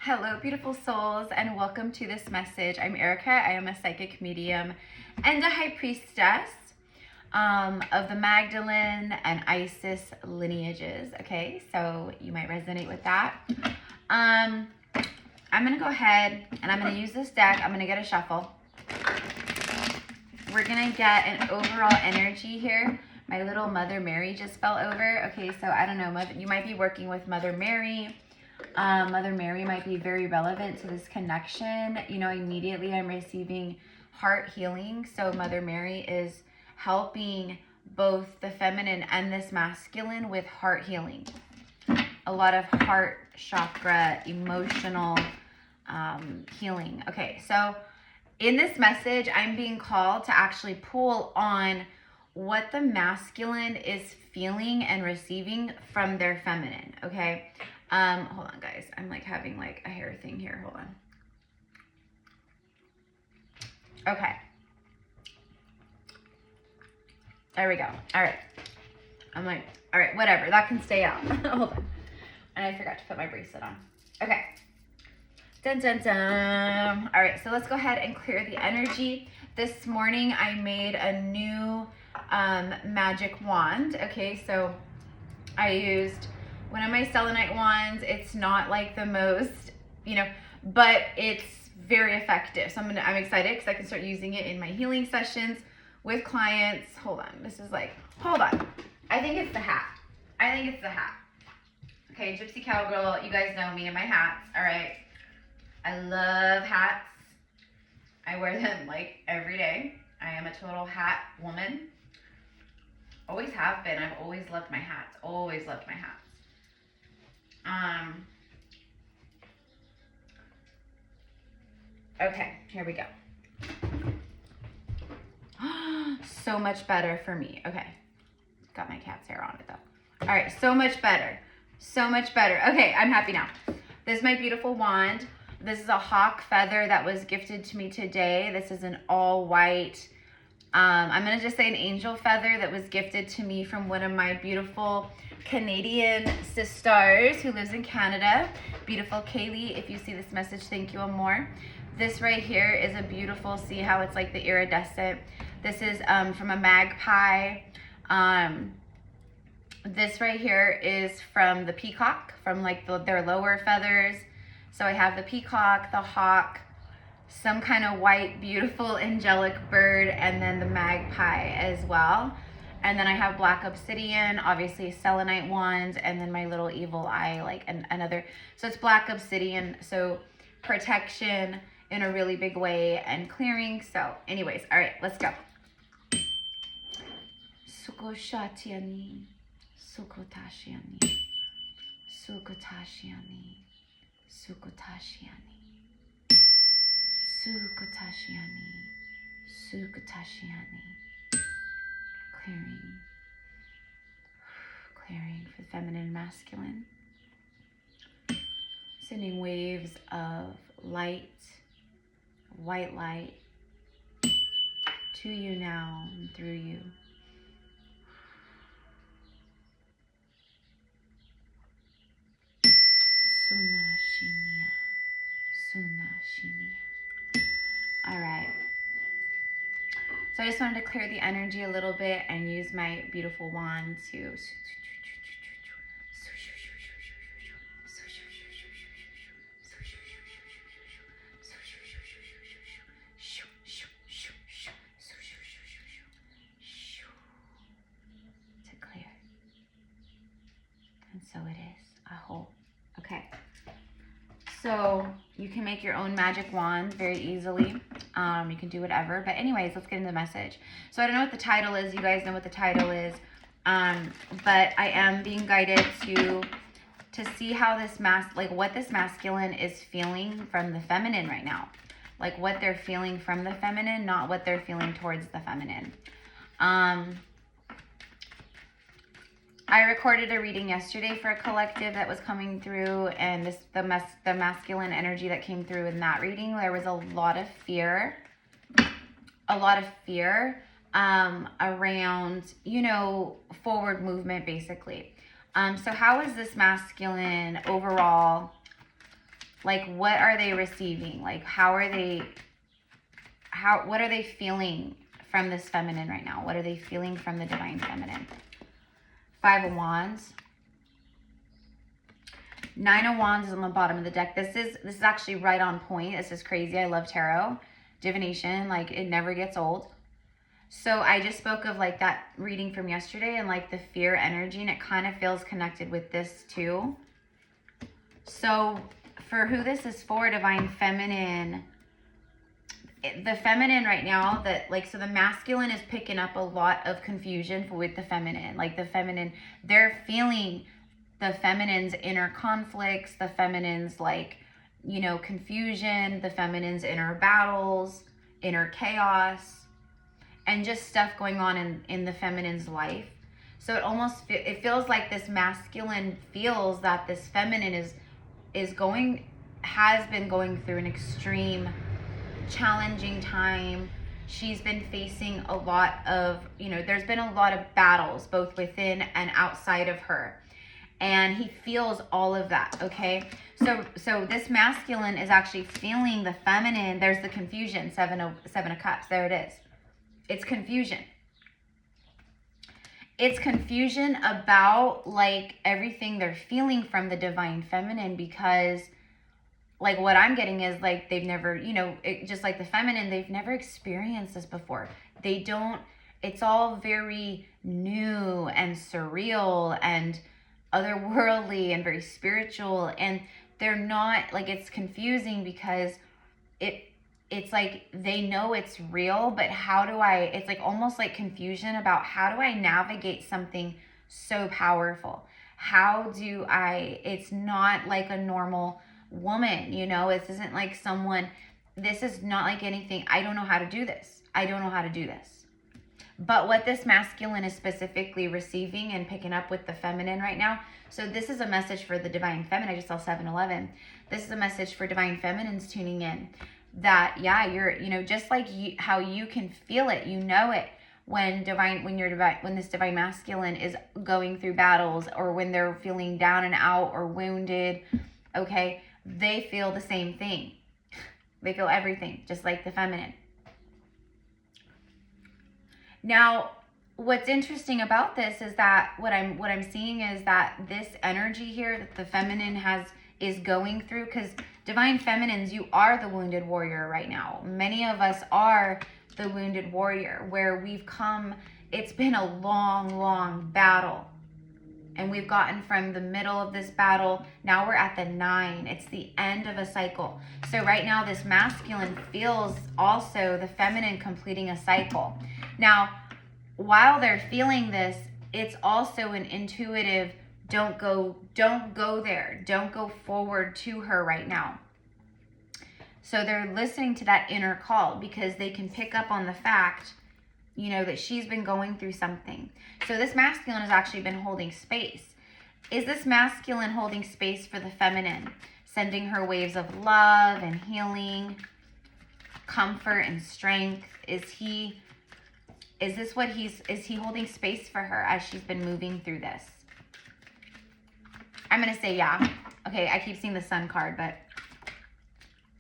Hello, beautiful souls, and welcome to this message. I'm Erica. I am a psychic medium and a high priestess of the Magdalene and Isis lineages. Okay, so you might resonate with that. I'm going to go ahead and I'm going to use this deck. I'm going to get a shuffle. We're going to get an overall energy here. My little Mother Mary just fell over. Okay, so I don't know. You might be working with Mother Mary. Mother Mary might be very relevant to this connection. You know, immediately I'm receiving heart healing. So Mother Mary is helping both the feminine and this masculine with heart healing. A lot of heart chakra, emotional healing. Okay, so in this message, I'm being called to actually pull on what the masculine is feeling and receiving from their feminine, okay? Hold on, guys. I'm like having like a hair thing here. Hold on. Okay. There we go. All right. I'm like, all right, whatever. That can stay out. Hold on. And I forgot to put my bracelet on. Okay. Dun, dun, dun. All right, so let's go ahead and clear the energy. This morning, I made a new magic wand. Okay, so I used one of my selenite wands. It's not like the most, you know, but it's very effective. So I'm excited because I can start using it in my healing sessions with clients. Hold on. This is like, hold on. I think it's the hat. I think it's the hat. Okay, Gypsy Cowgirl, you guys know me and my hats. All right. I love hats. I wear them like every day. I am a total hat woman. Always have been. I've always loved my hats. Always loved my hats. Okay, here we go. So much better for me. Okay, got my cat's hair on it though. All right, so much better. So much better. Okay, I'm happy now. This is my beautiful wand. This is a hawk feather that was gifted to me today. This is an all white, I'm going to just say an angel feather that was gifted to me from one of my beautiful Canadian sisters who lives in Canada. Beautiful Kaylee, if you see this message, thank you, Amor. This right here is a beautiful, see how it's like the iridescent. This is from a magpie. This right here is from the peacock, from like their lower feathers. So I have the peacock, the hawk, some kind of white, beautiful, angelic bird, and then the magpie as well. And then I have black obsidian, obviously selenite wands, and then my little evil eye, like another. So it's black obsidian, so protection in a really big way and clearing. So anyways, all right, let's go. Sukoshatiani, Sukotashiani, Sukotashiani, Sukotashiani, Sukotashiani, Sukotashiani. Clearing for feminine and masculine. Sending waves of light, white light, to you now and through you. Sunashinia, Sunashinia. All right. So I just wanted to clear the energy a little bit and use my beautiful wand to clear. And so it is. I hope. Okay. So you can make your own magic wand very easily. You can do whatever. But anyways, let's get into the message. So I don't know what the title is. You guys know what the title is. But I am being guided to see how this what this masculine is feeling from the feminine right now. Like what they're feeling from the feminine, not what they're feeling towards the feminine. I recorded a reading yesterday for a collective that was coming through, and the masculine energy that came through in that reading, there was a lot of fear around, you know, forward movement basically. So how is this masculine overall Like, what are they receiving? Like, what are they feeling from this feminine right now? What are they feeling from the divine feminine? 5 of Wands. 9 of Wands is on the bottom of the deck. This is actually right on point. This is crazy. I love tarot. Divination, like, it never gets old. So I just spoke of like that reading from yesterday and like the fear energy, and it kind of feels connected with this too. So for who this is for, divine feminine, the feminine right now, that like, so the masculine is picking up a lot of confusion with the feminine. Like the feminine, they're feeling the feminine's inner conflicts, the feminine's like, you know, confusion, the feminine's inner battles, inner chaos, and just stuff going on in the feminine's life. So it feels like this masculine feels that this feminine has been going through an extreme challenging time. She's been facing a lot of, you know, there's been a lot of battles both within and outside of her. And he feels all of that, okay? So this masculine is actually feeling the feminine. There's the confusion, 7 of Cups. There it is. It's confusion. It's confusion about like everything they're feeling from the divine feminine, because like what I'm getting is like they've never, you know, just like the feminine, they've never experienced this before. They don't, it's all very new and surreal and otherworldly and very spiritual, and they're not, like, it's confusing because it's like they know it's real, but it's like almost like confusion about how do I navigate something so powerful? It's not like a normal woman, you know, this isn't like this is not like anything. I don't know how to do this. But what this masculine is specifically receiving and picking up with the feminine right now. So this is a message for the divine feminine. I just saw 7-11. This is a message for divine feminines tuning in. That, yeah, you're, you know, just like how you can feel it, you know it, when this divine masculine is going through battles, or when they're feeling down and out or wounded, okay, they feel the same thing. They feel everything, just like the feminine. Now, what's interesting about this is that what I'm seeing is that this energy here that the feminine is going through, because divine feminines, you are the wounded warrior right now. Many of us are the wounded warrior, where we've come, it's been a long, long battle. And we've gotten from the middle of this battle, now we're at the 9. It's the end of a cycle. So right now this masculine feels also the feminine completing a cycle. Now, while they're feeling this, it's also an intuitive, don't go there. Don't go forward to her right now. So they're listening to that inner call because they can pick up on the fact, you know, that she's been going through something. So this masculine has actually been holding space. Is this masculine holding space for the feminine? Sending her waves of love and healing, comfort and strength? Is he holding space for her as she's been moving through this? I'm going to say yeah. Okay, I keep seeing the Sun card, but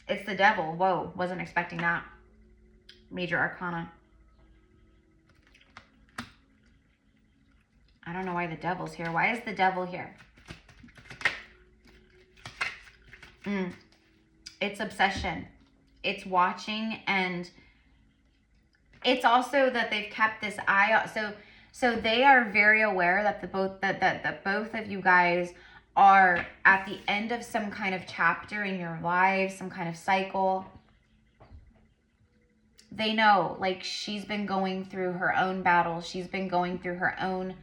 it's the Devil. Whoa, wasn't expecting that. Major Arcana. I don't know why the Devil's here. Why is the Devil here? It's obsession. It's watching, and it's also that they've kept this eye out. So they are very aware that both of you guys are at the end of some kind of chapter in your lives, some kind of cycle. They know, like, she's been going through her own battles. She's been going through her own,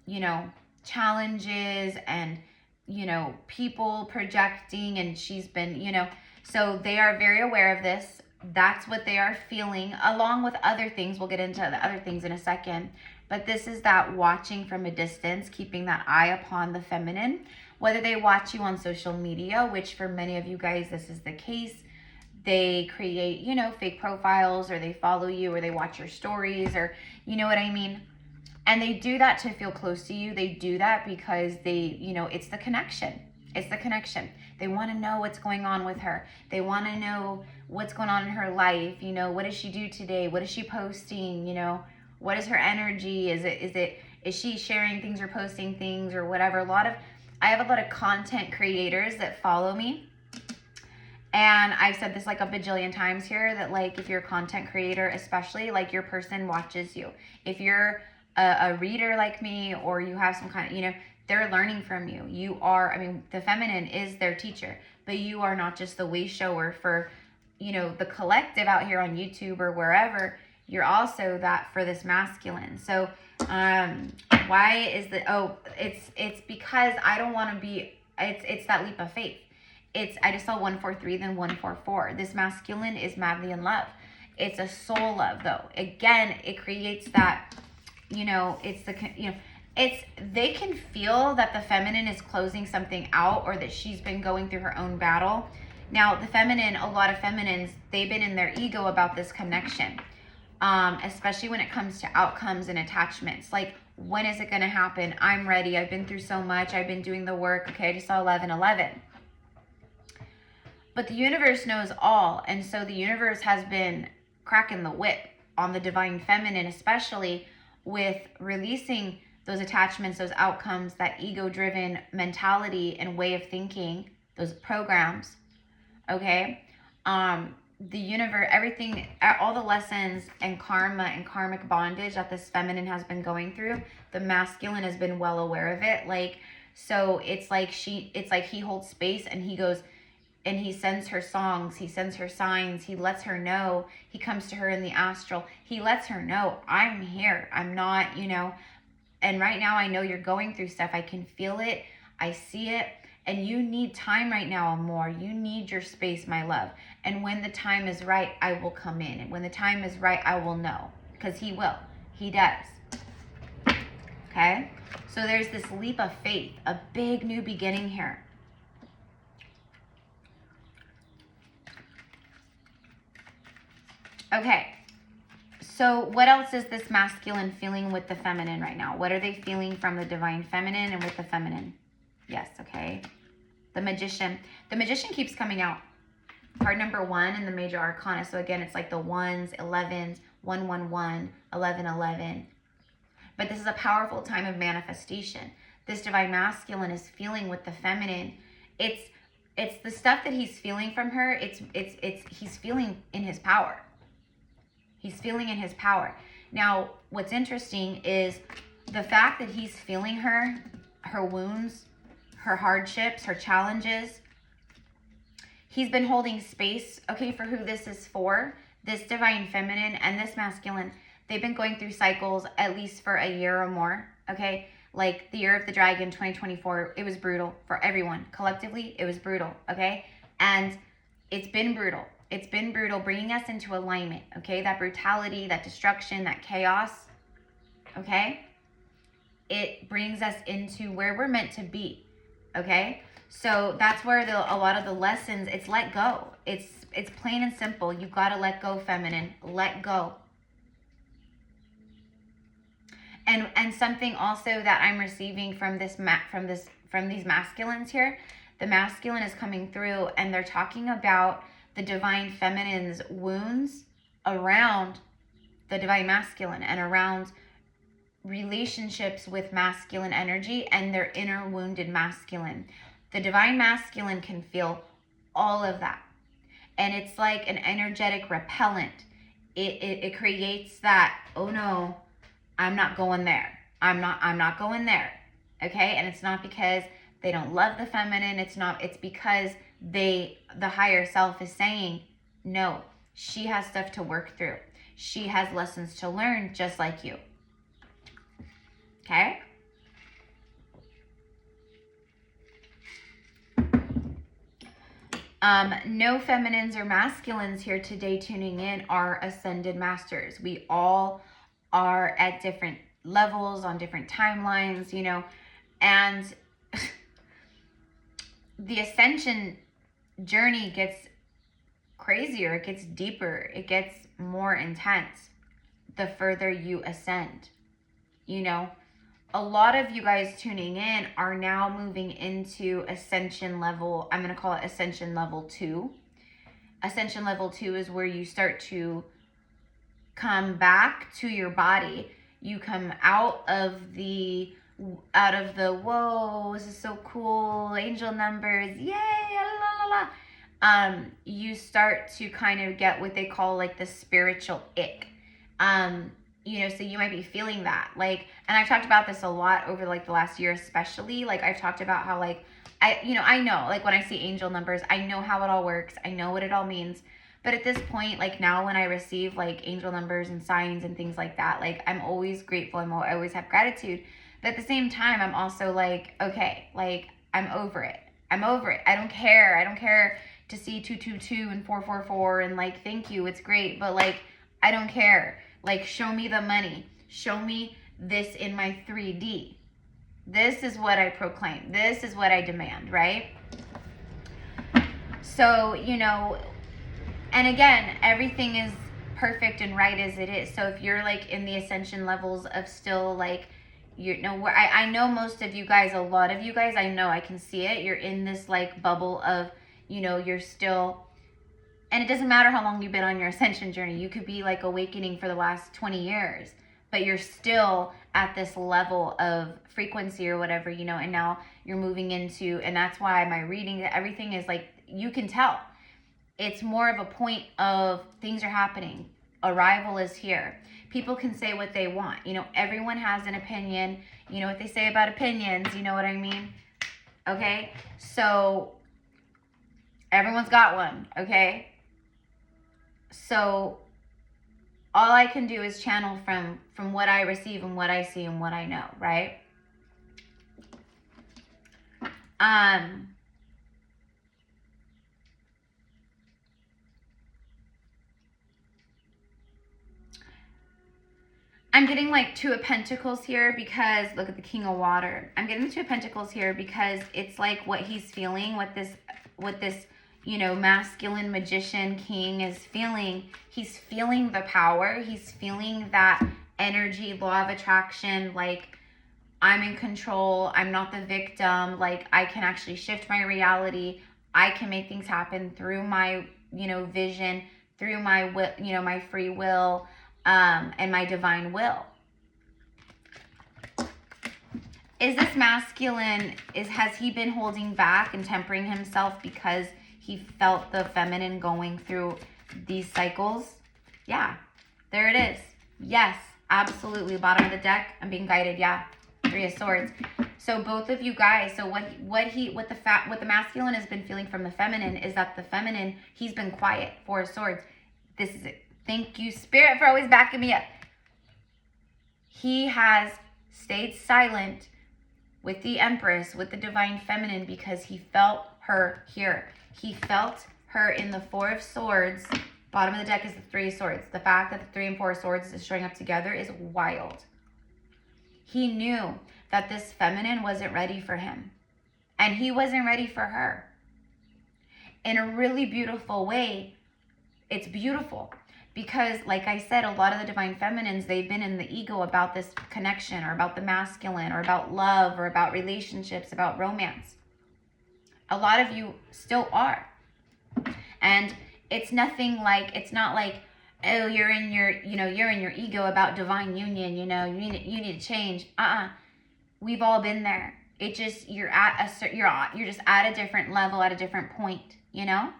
you know, challenges and, you know, people projecting, and she's been, you know, so they are very aware of this. That's what they are feeling, along with other things. We'll get into the other things in a second. But this is that watching from a distance, keeping that eye upon the feminine. Whether they watch you on social media, which for many of you guys, this is the case. They create, you know, fake profiles, or they follow you, or they watch your stories, or you know what I mean? And they do that to feel close to you. They do that because they, you know, it's the connection. It's the connection. They want to know what's going on with her. They want to know what's going on in her life. You know, what does she do today? What is she posting? You know, what is her energy? Is she sharing things or posting things or whatever? I have a lot of content creators that follow me. And I've said this like a bajillion times here that like if you're a content creator, especially like your person watches you. If you're a reader like me, or you have some kind of, you know, they're learning from you. You are, I mean, the feminine is their teacher, but you are not just the way shower for, you know, the collective out here on YouTube or wherever. You're also that for this masculine. So why is it's because I don't want to be, it's that leap of faith. I just saw 143, then 144. This masculine is madly in love. It's a soul love though. Again, it creates that, you know, they can feel that the feminine is closing something out, or that she's been going through her own battle. Now, the feminine, a lot of feminines, they've been in their ego about this connection, especially when it comes to outcomes and attachments. Like, when is it going to happen? I'm ready. I've been through so much. I've been doing the work. Okay, I just saw 1111. But the universe knows all, and so the universe has been cracking the whip on the divine feminine, especially with releasing those attachments, those outcomes, that ego-driven mentality and way of thinking, those programs, okay? The universe, everything, all the lessons and karma and karmic bondage that this feminine has been going through, the masculine has been well aware of it. Like, so it's like he holds space, and he goes, and he sends her songs, he sends her signs, he lets her know, he comes to her in the astral, he lets her know, I'm here, I'm not, you know, and right now I know you're going through stuff, I can feel it, I see it, and you need time right now, amor, you need your space, my love, and when the time is right, I will come in, and when the time is right, I will know, because he will, he does, okay, so there's this leap of faith, a big new beginning here. Okay, so what else is this masculine feeling with the feminine right now? What are they feeling from the divine feminine and with the feminine? Yes, okay. The magician. The magician keeps coming out. Card number 1 in the major arcana. So again, it's like the 1s, 11s, 111, 1111. But this is a powerful time of manifestation. This divine masculine is feeling with the feminine. It's the stuff that he's feeling from her. He's feeling in his power. He's feeling in his power. Now, what's interesting is the fact that he's feeling her wounds, her hardships, her challenges. He's been holding space, okay, for who this is for. This divine feminine and this masculine, they've been going through cycles at least for a year or more, okay? Like the year of the dragon, 2024, it was brutal for everyone. Collectively, it was brutal, okay? And it's been brutal. It's been brutal, bringing us into alignment, okay? That brutality, that destruction, that chaos, okay? It brings us into where we're meant to be, okay? So that's where a lot of the lessons, it's let go. It's plain and simple. You've got to let go, feminine. Let go. And something also that I'm receiving from these masculines here, the masculine is coming through, and they're talking about the divine feminine's wounds around the divine masculine and around relationships with masculine energy and their inner wounded masculine. The divine masculine can feel all of that. And it's like an energetic repellent. It creates that, oh no, I'm not going there. I'm not going there. Okay? And it's not because they don't love the feminine. It's because the higher self is saying, no, she has stuff to work through. She has lessons to learn just like you. Okay? No feminines or masculines here today tuning in are ascended masters. We all are at different levels, on different timelines, you know, and the ascension journey gets crazier, it gets deeper, it gets more intense the further you ascend, you know. a lot of you guys tuning in are now moving into ascension level. I'm going to call it ascension level 2. Ascension level 2 is where you start to come back to your body. You come out of the whoa, this is so cool, angel numbers, yay, la la la. You start to kind of get what they call like the spiritual ick. You know, so you might be feeling that, like, and I've talked about this a lot over like the last year, especially, like I've talked about how like, I know, like when I see angel numbers, I know how it all works. I know what it all means. But at this point, like now when I receive like angel numbers and signs and things like that, like I'm always grateful. I always have gratitude. But at the same time, I'm also like, okay, like I'm over it. I'm over it. I don't care. I don't care to see 222 and 444 and like, thank you. It's great. But like, I don't care. Like, show me the money. Show me this in my 3D. This is what I proclaim. This is what I demand, right? So, you know, and again, everything is perfect and right as it is. So if you're like in the ascension levels of still like, you know, where I know most of you guys, a lot of you guys, I know I can see it. You're in this like bubble of, you know, you're still, and it doesn't matter how long you've been on your ascension journey. You could be like awakening for the last 20 years, but you're still at this level of frequency or whatever, you know, and now you're moving into, and that's why my reading, everything is like, you can tell. It's more of a point of things are happening. Arrival is here. People can say what they want. You know, everyone has an opinion. You know what they say about opinions. You know what I mean? Okay? So, everyone's got one. Okay? So, all I can do is channel from what I receive and what I see and what I know, right? I'm getting like 2 of Pentacles here because, look at the King of Water. I'm getting the 2 of Pentacles here because it's like what he's feeling, what this, you know, masculine magician king is feeling. He's feeling the power. He's feeling that energy, law of attraction, like I'm in control. I'm not the victim. Like I can actually shift my reality. I can make things happen through my, you know, vision, through my will, you know, my free will. And my divine will. Is this masculine, has he been holding back and tempering himself because he felt the feminine going through these cycles? Yeah, there it is. Yes, absolutely. Bottom of the deck, I'm being guided. Yeah, 3 of Swords. So both of you guys, so what the masculine has been feeling from the feminine is that the feminine, he's been quiet. 4 of Swords. This is it. Thank you, Spirit, for always backing me up. He has stayed silent with the Empress, with the Divine Feminine, because he felt her here. He felt her in the 4 of Swords. Bottom of the deck is the 3 of Swords. The fact that the 3 and 4 of Swords is showing up together is wild. He knew that this feminine wasn't ready for him. And he wasn't ready for her. In a really beautiful way, it's beautiful. Because, like I said, a lot of the divine feminines, they've been in the ego about this connection or about the masculine or about love or about relationships, about romance. A lot of you still are. And it's nothing like, it's not like, oh, you're in your ego about divine union, you know, you need to change. We've all been there. It just, you're just at a different level, at a different point, you know?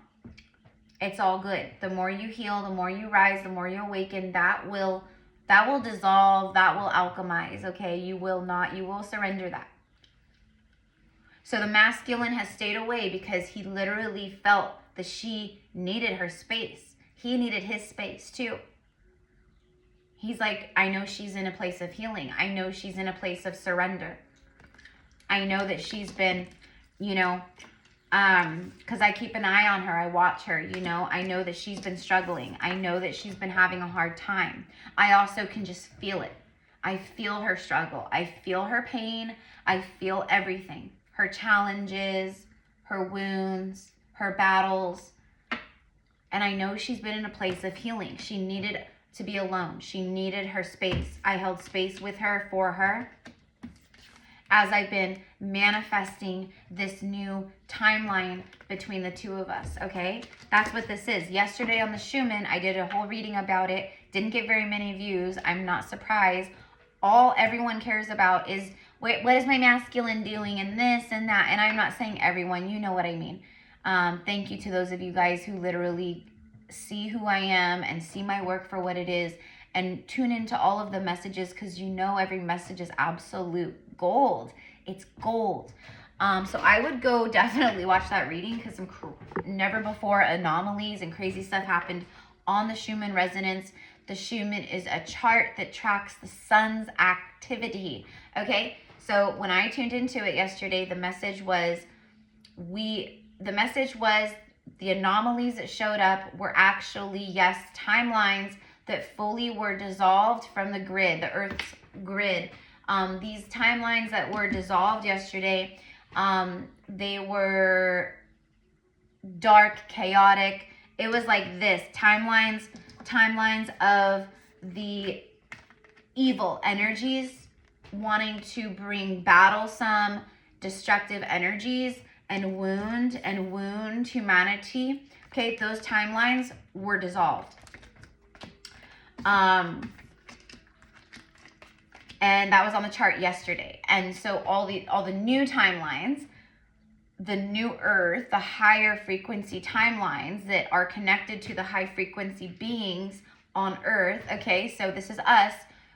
It's all good. The more you heal, the more you rise, the more you awaken, that will dissolve, that will alchemize, okay? You will surrender that. So the masculine has stayed away because he literally felt that she needed her space. He needed his space too. He's like, I know she's in a place of healing. I know she's in a place of surrender. I know that she's been, you know, because I keep an eye on her. I watch her, you know. I know that she's been struggling. I know that she's been having a hard time. I also can just feel it. I feel her struggle. I feel her pain. I feel everything. Her challenges, her wounds, her battles. And I know she's been in a place of healing. She needed to be alone. She needed her space. I held space with her, for her. as I've been manifesting this new timeline between the two of us, okay? That's what this is. Yesterday on the Schumann, I did a whole reading about it. Didn't get very many views. I'm not surprised. All everyone cares about is, wait, what is my masculine doing and this and that? And I'm not saying everyone, you know what I mean. Thank you to those of you guys who literally see who I am and see my work for what it is and tune into all of the messages, because you know every message is absolute gold. It's gold. So I would go definitely watch that reading, because some never before anomalies and crazy stuff happened on the Schumann resonance. The Schumann is a chart that tracks the sun's activity. Okay, so when I tuned into it yesterday, the message was the anomalies that showed up were actually, yes, timelines that fully were dissolved from the grid, the Earth's grid. These timelines that were dissolved yesterday, they were dark, chaotic. It was like this, timelines of the evil energies wanting to bring battlesome, destructive energies and wound humanity. Okay, those timelines were dissolved. And that was on the chart yesterday. And so all the new timelines, the new earth, the higher frequency timelines that are connected to the high frequency beings on earth, okay, so this is us,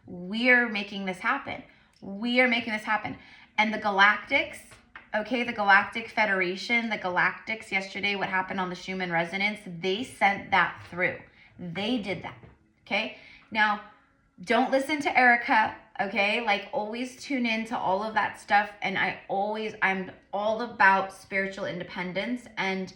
we're making this happen. We are making this happen. And the galactics, okay, the Galactic Federation, the galactics yesterday, what happened on the Schumann resonance, they sent that through. They did that, okay? Now, don't listen to Erica, okay? Like, always tune in to all of that stuff. And I'm all about spiritual independence and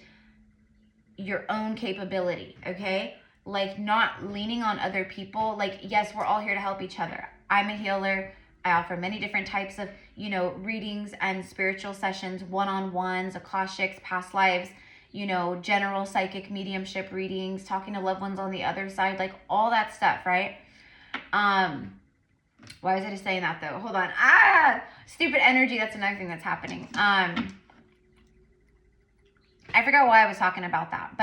your own capability, okay? Like, not leaning on other people. Like, yes, we're all here to help each other. I'm a healer. I offer many different types of, readings and spiritual sessions, one-on-ones, Akashics, past lives, general psychic mediumship readings, talking to loved ones on the other side, like all that stuff, right? Why is it saying that though? Hold on. Stupid energy. That's another thing that's happening. I forgot why I was talking about that,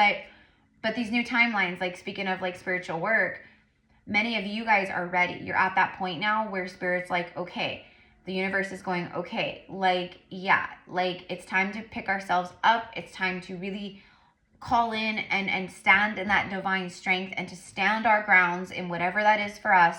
but these new timelines, like speaking of like spiritual work, many of you guys are ready. You're at that point now where spirit's like, okay, the universe is going, okay, like, yeah, like it's time to pick ourselves up. It's time to really call in and stand in that divine strength and to stand our grounds in whatever that is for us,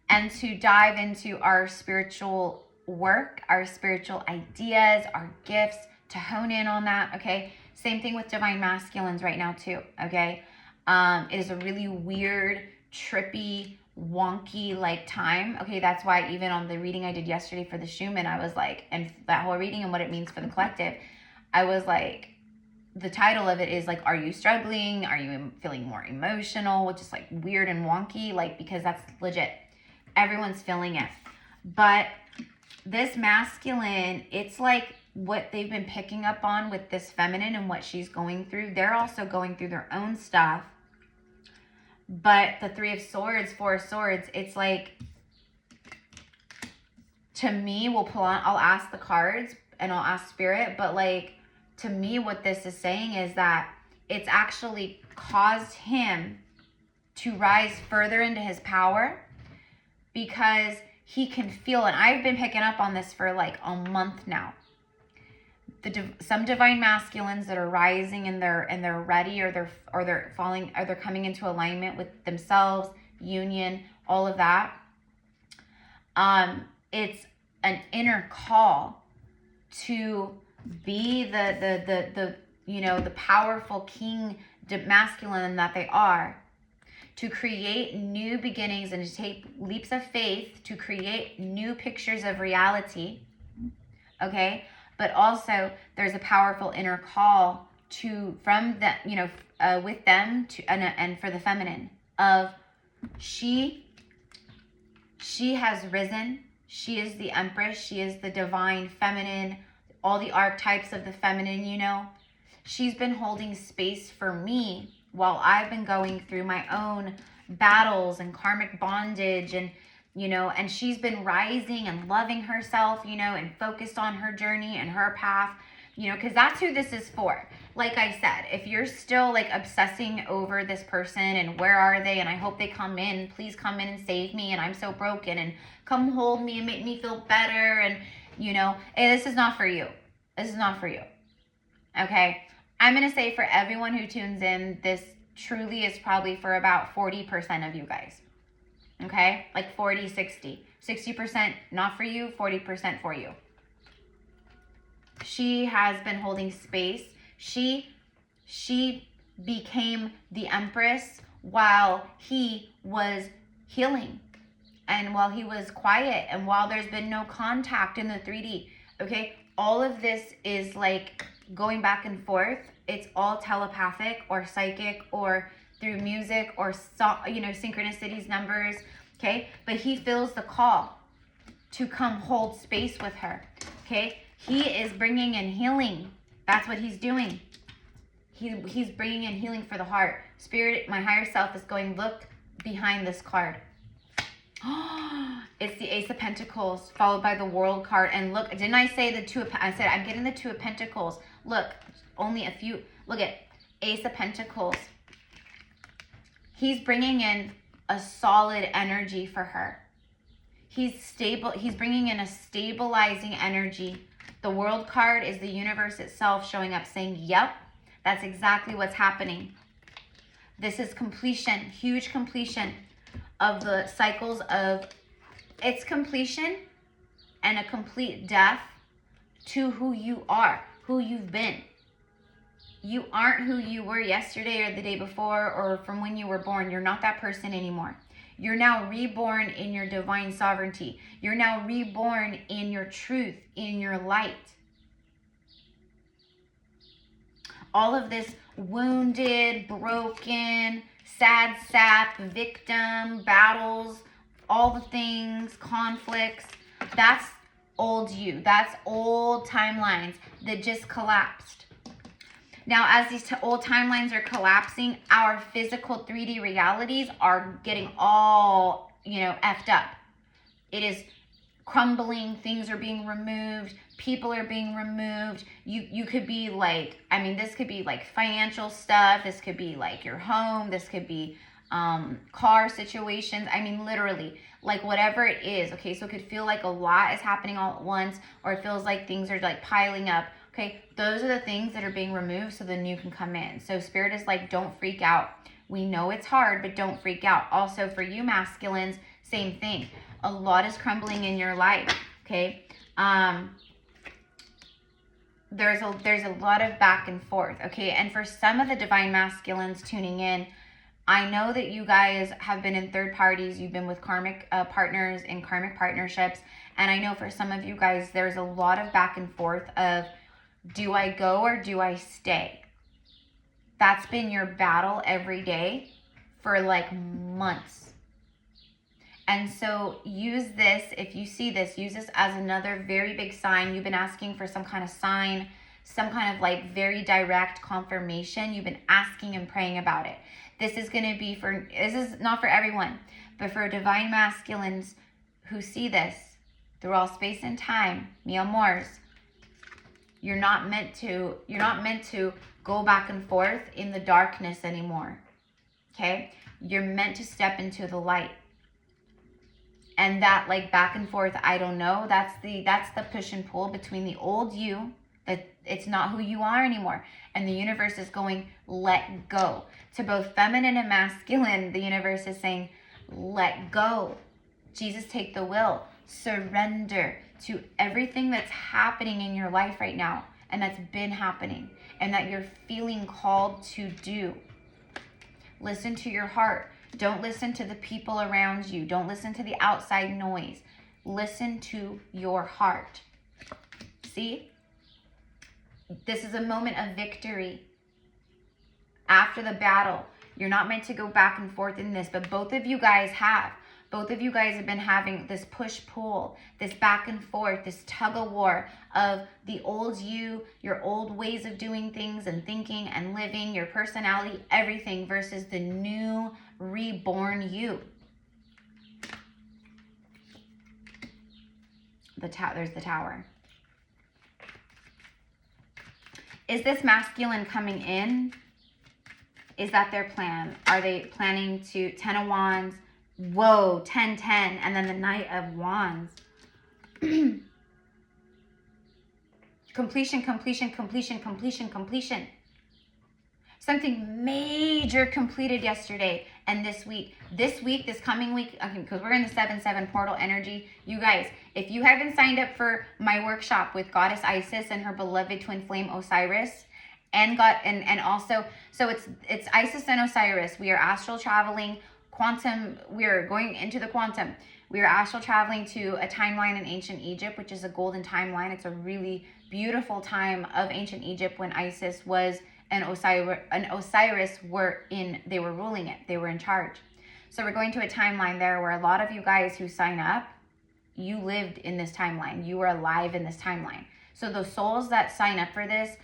and to dive into our spiritual work, our spiritual ideas, our gifts, to hone in on that, okay? Same thing with divine masculines right now too, okay? It is a really weird, trippy, wonky like time. Okay, that's why even on the reading I did yesterday for the Schumann, I was like, and that whole reading and what it means for the collective, I was like, the title of it is like, are you struggling? Are you feeling more emotional? Which is like weird and wonky, like, because that's legit. Everyone's feeling it. But this masculine, it's like what they've been picking up on with this feminine and what she's going through. They're also going through their own stuff. But the Three of Swords, Four of Swords, it's like, to me, I'll ask the cards and I'll ask spirit, but like, to me, what this is saying is that it's actually caused him to rise further into his power, because he can feel, and I've been picking up on this for like a month now, some divine masculines that are rising and they're ready, or they're falling, or they're coming into alignment with themselves, union, all of that. It's an inner call to be the powerful king masculine that they are, to create new beginnings and to take leaps of faith to create new pictures of reality, okay? But also there's a powerful inner call from that, with them and for the feminine of she has risen. She is the Empress. She is the divine feminine, all the archetypes of the feminine, She's been holding space for me while I've been going through my own battles and karmic bondage and you know, and she's been rising and loving herself, you know, and focused on her journey and her path, you know, because that's who this is for. Like I said, if you're still like obsessing over this person and where are they and I hope they come in, please come in and save me and I'm so broken and come hold me and make me feel better, and you know, hey, this is not for you. This is not for you. Okay? I'm going to say for everyone who tunes in, this truly is probably for about 40% of you guys. Okay? Like 40, 60. 60% not for you, 40% for you. She has been holding space. She became the Empress while he was healing and while he was quiet and while there's been no contact in the 3D. Okay? All of this is like going back and forth. It's all telepathic or psychic or through music or, you know, synchronicities, numbers. Okay? But he feels the call to come hold space with her. Okay? He is bringing in healing. That's what he's doing. He's bringing in healing for the heart. Spirit, my higher self is going, look behind this card. It's the Ace of Pentacles followed by the World card. And look, didn't I say the Two of, I said I'm getting the Two of Pentacles. Look, only a few. Look at Ace of Pentacles. He's bringing in a solid energy for her. He's stable. He's bringing in a stabilizing energy. The World card is the universe itself showing up saying, yep, that's exactly what's happening. This is completion, huge completion of the cycles of its completion and a complete death to who you are, who you've been. You aren't who you were yesterday or the day before or from when you were born. You're not that person anymore. You're now reborn in your divine sovereignty. You're now reborn in your truth, in your light. All of this wounded, broken, sad sap, victim, battles, all the things, conflicts, that's old you. That's old timelines that just collapsed. Now, as these old timelines are collapsing, our physical 3D realities are getting all, you know, effed up. It is crumbling. Things are being removed. People are being removed. You could be like, I mean, this could be like financial stuff. This could be like your home. This could be car situations. I mean, literally, like whatever it is. Okay, so it could feel like a lot is happening all at once, or it feels like things are like piling up. Okay, those are the things that are being removed so the new can come in. So Spirit is like, don't freak out. We know it's hard, but don't freak out. Also for you masculines, same thing. A lot is crumbling in your life, okay? There's a lot of back and forth, okay? And for some of the divine masculines tuning in, I know that you guys have been in third parties. You've been with karmic partners in karmic partnerships. And I know for some of you guys, there's a lot of back and forth of, do I go or do I stay? That's been your battle every day for like months. And so use this, if you see this, use this as another very big sign. You've been asking for some kind of sign, some kind of like very direct confirmation. You've been asking and praying about it. This is going to be for, this is not for everyone, but for divine masculines who see this through all space and time, mi amors. You're not meant to go back and forth in the darkness anymore. Okay? You're meant to step into the light. And that like back and forth, I don't know, that's the push and pull between the old you, that it's not who you are anymore. And the universe is going, let go. To both feminine and masculine, the universe is saying, let go. Jesus, take the will. Surrender to everything that's happening in your life right now and that's been happening and that you're feeling called to do. Listen to your heart. Don't listen to the people around you. Don't listen to the outside noise. Listen to your heart. See? This is a moment of victory. After the battle, you're not meant to go back and forth in this, but both of you guys have. Both of you guys have been having this push-pull, this back and forth, this tug-of-war of the old you, your old ways of doing things and thinking and living, your personality, everything versus the new reborn you. There's the Tower. Is this masculine coming in? Is that their plan? Are they planning to 10 of Wands? Whoa, 10, 10, and then the Knight of Wands. Completion, completion, completion, completion, completion. Something major completed yesterday and this week. This coming week, because we're in the 7-7 portal energy. You guys, if you haven't signed up for my workshop with Goddess Isis and her beloved twin flame Osiris, and also, so it's Isis and Osiris. We are astral traveling, quantum. We are going into the quantum. We are astral traveling to a timeline in ancient Egypt, which is a golden timeline. It's a really beautiful time of ancient Egypt when Isis was and Osiris were they were ruling it. They were in charge. So we're going to a timeline there where a lot of you guys who sign up, you lived in this timeline. You were alive in this timeline. So the souls that sign up for this,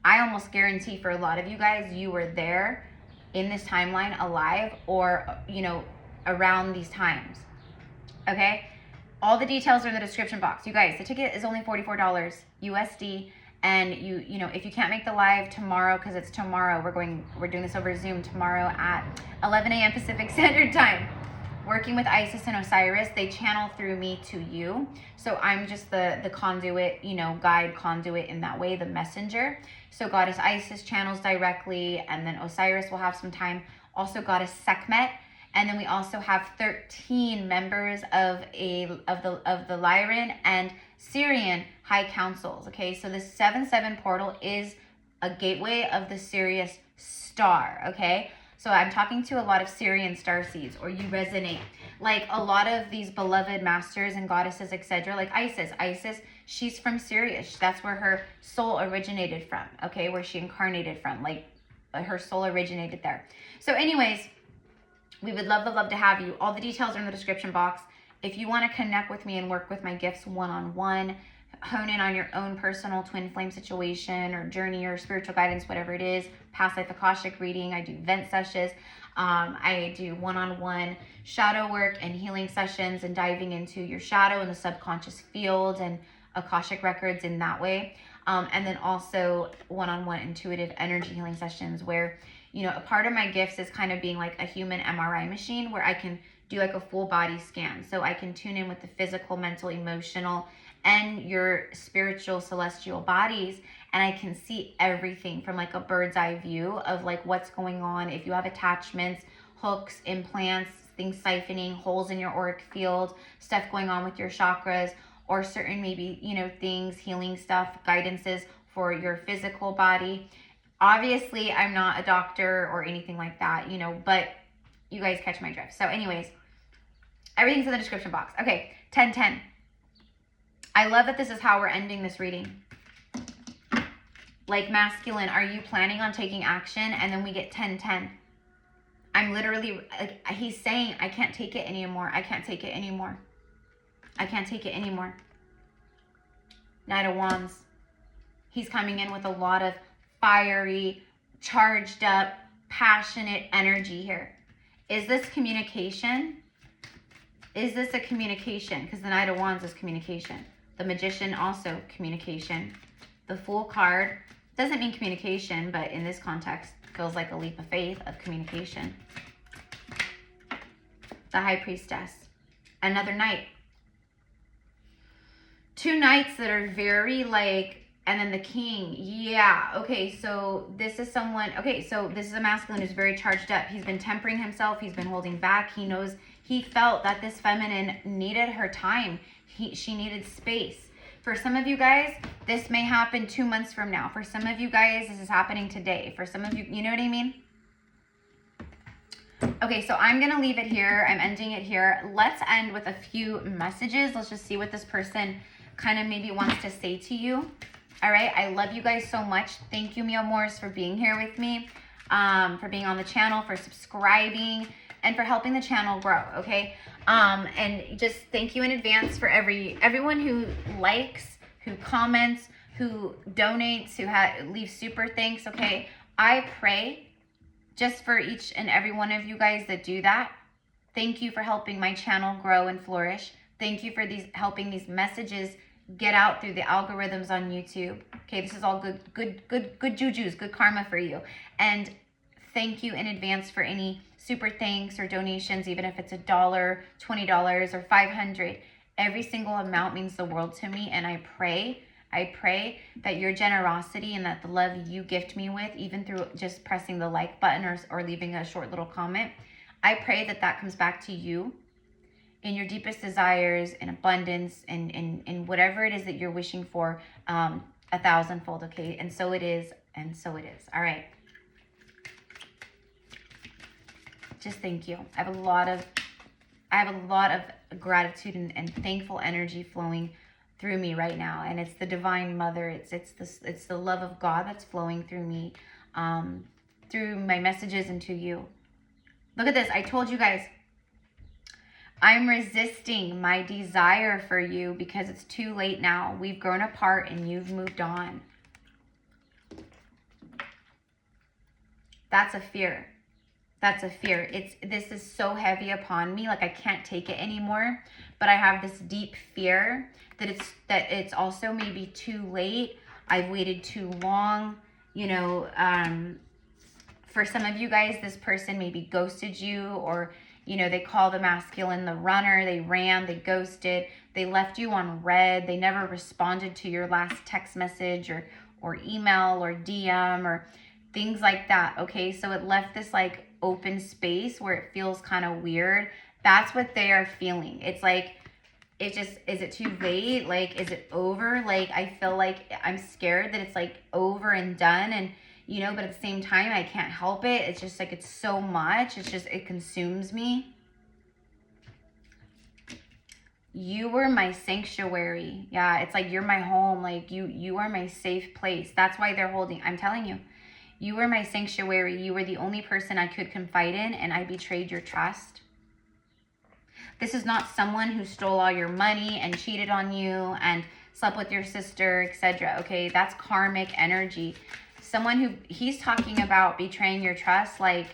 I almost guarantee for a lot of you guys, you were there in this timeline alive or, you know, around these times. Okay? All the details are in the description box. You guys, the ticket is only $44 USD. And you know, if you can't make the live tomorrow, because it's tomorrow, we're doing this over Zoom tomorrow at 11 a.m. Pacific Standard Time. Working with Isis and Osiris, they channel through me to you. So I'm just the conduit, you know, guide conduit in that way, the messenger. So Goddess Isis channels directly, and then Osiris will have some time. Also Goddess Sekhmet. And then we also have 13 members of the Lyran and Syrian high councils. Okay, so this 7-7 portal is a gateway of the Sirius star. Okay, so I'm talking to a lot of Syrian starseeds, or you resonate like a lot of these beloved masters and goddesses, etc. Like Isis, she's from Sirius. That's where her soul originated from. Okay, where she incarnated from. Like her soul originated there. So, anyways. We would love to have you. All the details are in the description box. If you want to connect with me and work with my gifts one-on-one, hone in on your own personal twin flame situation or journey or spiritual guidance, whatever it is, past life Akashic reading, I do vent sessions. I do one-on-one shadow work and healing sessions and diving into your shadow and the subconscious field and Akashic records in that way. And then also one-on-one intuitive energy healing sessions where, you know, a part of my gifts is kind of being like a human MRI machine where I can do like a full body scan. So I can tune in with the physical, mental, emotional, and your spiritual celestial bodies. And I can see everything from like a bird's eye view of like what's going on. If you have attachments, hooks, implants, things siphoning, holes in your auric field, stuff going on with your chakras, or certain maybe, you know, things, healing stuff, guidances for your physical body. Obviously, I'm not a doctor or anything like that, you know, but you guys catch my drift. So anyways, everything's in the description box. Okay, 10-10. I love that this is how we're ending this reading. Like masculine, are you planning on taking action? And then we get 10-10. I'm literally, like, he's saying, I can't take it anymore. I can't take it anymore. I can't take it anymore. Knight of Wands. He's coming in with a lot of fiery, charged up, passionate energy here. Is this communication? Is this a communication? Because the Knight of Wands is communication. The Magician also communication. The Fool card doesn't mean communication, but in this context, feels like a leap of faith of communication. The High Priestess. Another Knight. Two Knights that are very like, and then the King. Yeah, okay, so this is someone, okay, so this is a masculine who's very charged up. He's been tempering himself. He's been holding back. He knows, he felt that this feminine needed her time. She needed space. For some of you guys, this may happen 2 months from now. For some of you guys, this is happening today. For some of you, you know what I mean? Okay, so I'm going to leave it here. I'm ending it here. Let's end with a few messages. Let's just see what this person kind of maybe wants to say to you. All right, I love you guys so much. Thank you, mi amors, for being here with me, for being on the channel, for subscribing, and for helping the channel grow, okay? And just thank you in advance for everyone who likes, who comments, who donates, who leaves super thanks, okay? I pray just for each and every one of you guys that do that. Thank you for helping my channel grow and flourish. Thank you for helping these messages get out through the algorithms on YouTube. Okay, this is all good jujus, good karma for you. And thank you in advance for any super thanks or donations, even if it's $1, $20, or $500. Every single amount means the world to me, and I pray that your generosity and that the love you gift me with, even through just pressing the like button or leaving a short little comment, I pray that that comes back to you in your deepest desires, in abundance, in whatever it is that you're wishing for, 1,000-fold, okay? And so it is, and so it is. All right. Just thank you. I have a lot of gratitude and thankful energy flowing through me right now, and it's the Divine Mother. It's the love of God that's flowing through me, through my messages and to you. Look at this. I told you guys, I'm resisting my desire for you because it's too late now. We've grown apart and you've moved on. That's a fear. That's a fear. This is so heavy upon me, like I can't take it anymore. But I have this deep fear that it's also maybe too late. I've waited too long. You know, for some of you guys, this person maybe ghosted you, or you know, they call the masculine the runner. They ran, they ghosted, they left you on red. They never responded to your last text message or email or DM or things like that. Okay, so it left this like open space where it feels kind of weird. That's what they are feeling. It's like, is it too late? Like, is it over? Like, I feel like I'm scared that it's like over and done, and you know, but at the same time, I can't help it. It's just like, it's so much. It's just, it consumes me. You were my sanctuary. Yeah, it's like, you're my home. Like, you are my safe place. That's why they're holding. I'm telling you, you were my sanctuary. You were the only person I could confide in, and I betrayed your trust. This is not someone who stole all your money and cheated on you and slept with your sister, etc. Okay, that's karmic energy. Someone who, he's talking about betraying your trust, like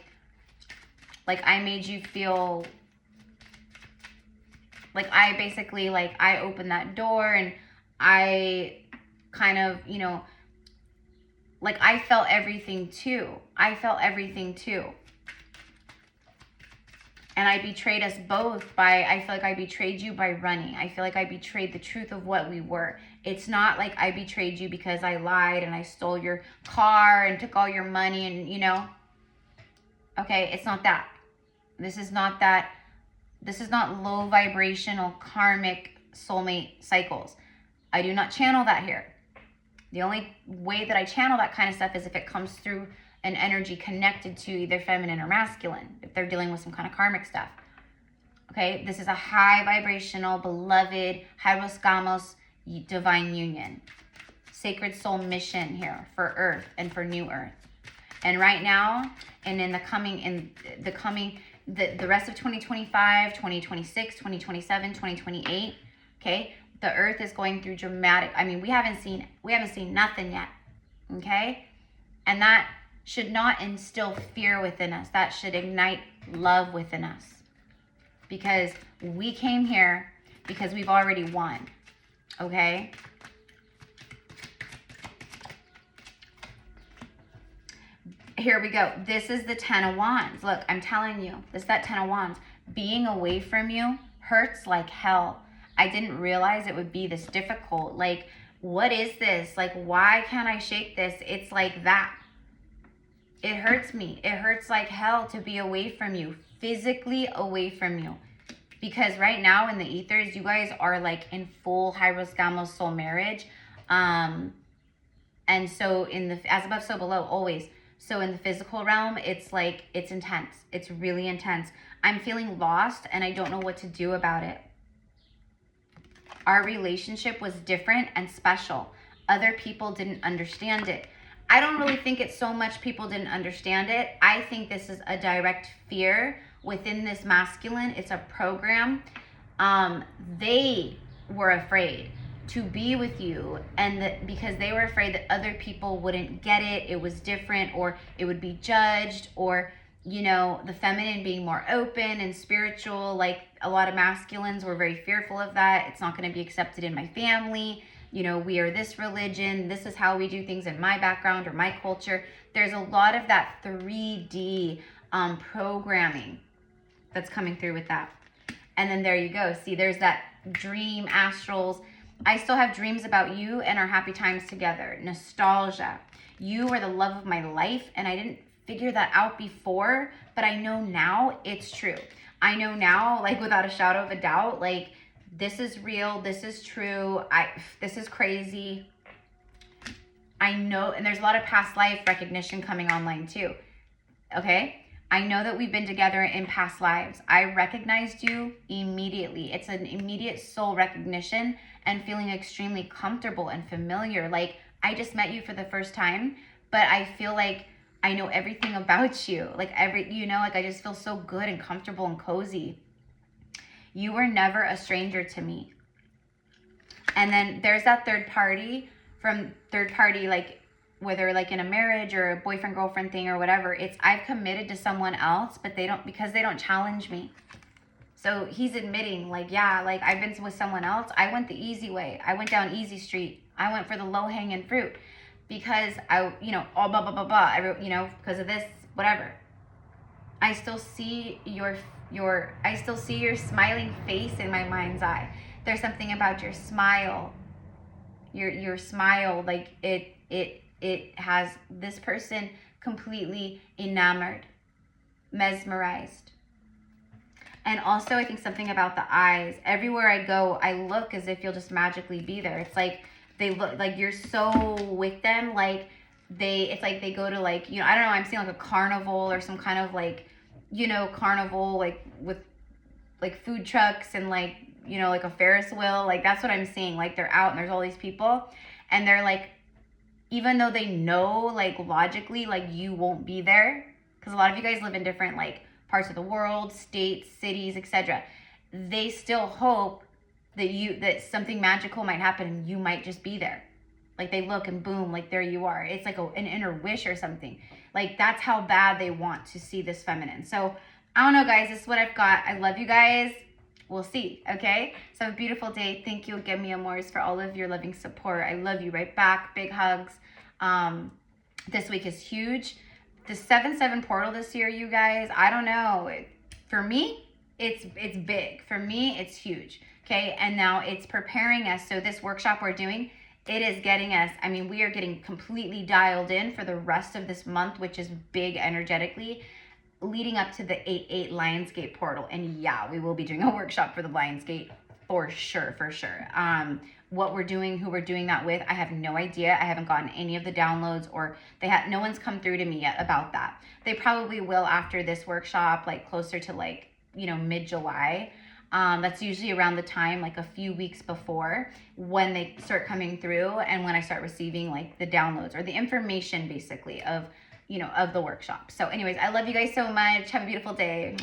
I made you feel like I basically, like I opened that door and I kind of, you know, like I felt everything too. I felt everything too. And I betrayed us both by, I feel like I betrayed you by running. I feel like I betrayed the truth of what we were. It's not like I betrayed you because I lied and I stole your car and took all your money and, you know. Okay, it's not that. This is not that. This is not low vibrational karmic soulmate cycles. I do not channel that here. The only way that I channel that kind of stuff is if it comes through an energy connected to either feminine or masculine, if they're dealing with some kind of karmic stuff. Okay, this is a high vibrational, beloved, Hieros Gamos divine union. Sacred soul mission here for Earth and for New Earth. And right now, and in the rest of 2025, 2026, 2027, 2028, okay, the Earth is going through dramatic, I mean, we haven't seen nothing yet, okay? And that should not instill fear within us. That should ignite love within us. Because we came here because we've already won, okay? Here we go. This is the 10 of Wands. Look, I'm telling you, this is that 10 of Wands. Being away from you hurts like hell. I didn't realize it would be this difficult. Like, what is this? Like, why can't I shake this? It's like that. It hurts me. It hurts like hell to be away from you, physically away from you. Because right now in the ethers, you guys are like in full Hieros Gamos soul marriage. And so in the, as above, so below, always. So in the physical realm, it's like, it's intense. It's really intense. I'm feeling lost and I don't know what to do about it. Our relationship was different and special. Other people didn't understand it. I don't really think it's so much people didn't understand it. I think this is a direct fear within this masculine. It's a program. They were afraid to be with you, and because they were afraid that other people wouldn't get it, it was different, or it would be judged, or you know, the feminine being more open and spiritual. Like a lot of masculines were very fearful of that. It's not going to be accepted in my family. You know, we are this religion. This is how we do things in my background or my culture. There's a lot of that 3D programming that's coming through with that. And then there you go. See, there's that dream, astrals. I still have dreams about you and our happy times together. Nostalgia. You were the love of my life, and I didn't figure that out before, but I know now it's true. I know now, like without a shadow of a doubt, like this is real, this is true, this is crazy. I know, and there's a lot of past life recognition coming online too, okay? I know that we've been together in past lives. I recognized you immediately. It's an immediate soul recognition and feeling extremely comfortable and familiar. Like I just met you for the first time, but I feel like I know everything about you. Like you know, like I just feel so good and comfortable and cozy. You were never a stranger to me. And then there's that third party, like whether like in a marriage or a boyfriend girlfriend thing or whatever, it's I've committed to someone else, but because they don't challenge me. So he's admitting like, yeah, like I've been with someone else. I went the easy way. I went down easy street. I went for the low hanging fruit because you know, all blah, blah, blah, blah. You know, because of this, whatever. I still see your smiling face in my mind's eye. There's something about your smile. Your smile, like it has this person completely enamored, mesmerized. And also I think something about the eyes. Everywhere I go, I look as if you'll just magically be there. It's like they look like you're so with them, like it's like they go to like, you know, I don't know, I'm seeing like a carnival or some kind of like, you know, carnival like with like food trucks and like, you know, like a Ferris wheel. Like that's what I'm seeing. Like they're out and there's all these people and they're like, even though they know like logically like you won't be there, because a lot of you guys live in different like parts of the world, states, cities, etc. They still hope that something magical might happen and you might just be there. Like they look and boom, like there you are. It's like an inner wish or something. Like that's how bad they want to see this feminine. So I don't know, guys. This is what I've got. I love you guys. We'll see, okay? So have a beautiful day. Thank you again, mi amores, for all of your loving support. I love you right back. Big hugs. This week is huge. The 7/7 portal this year, you guys, I don't know. For me, it's big. For me, it's huge, okay? And now it's preparing us. So this workshop we're doing, it is getting us, I mean, we are getting completely dialed in for the rest of this month, which is big energetically, leading up to the 8/8 Lionsgate portal. And yeah, we will be doing a workshop for the Lionsgate for sure. What we're doing, who we're doing that with, I have no idea. I haven't gotten any of the downloads, or no one's come through to me yet about that. They probably will after this workshop, like closer to like, you know, mid-July. That's usually around the time, like a few weeks before, when they start coming through and when I start receiving like the downloads or the information basically of, you know, of the workshop. So anyways, I love you guys so much. Have a beautiful day.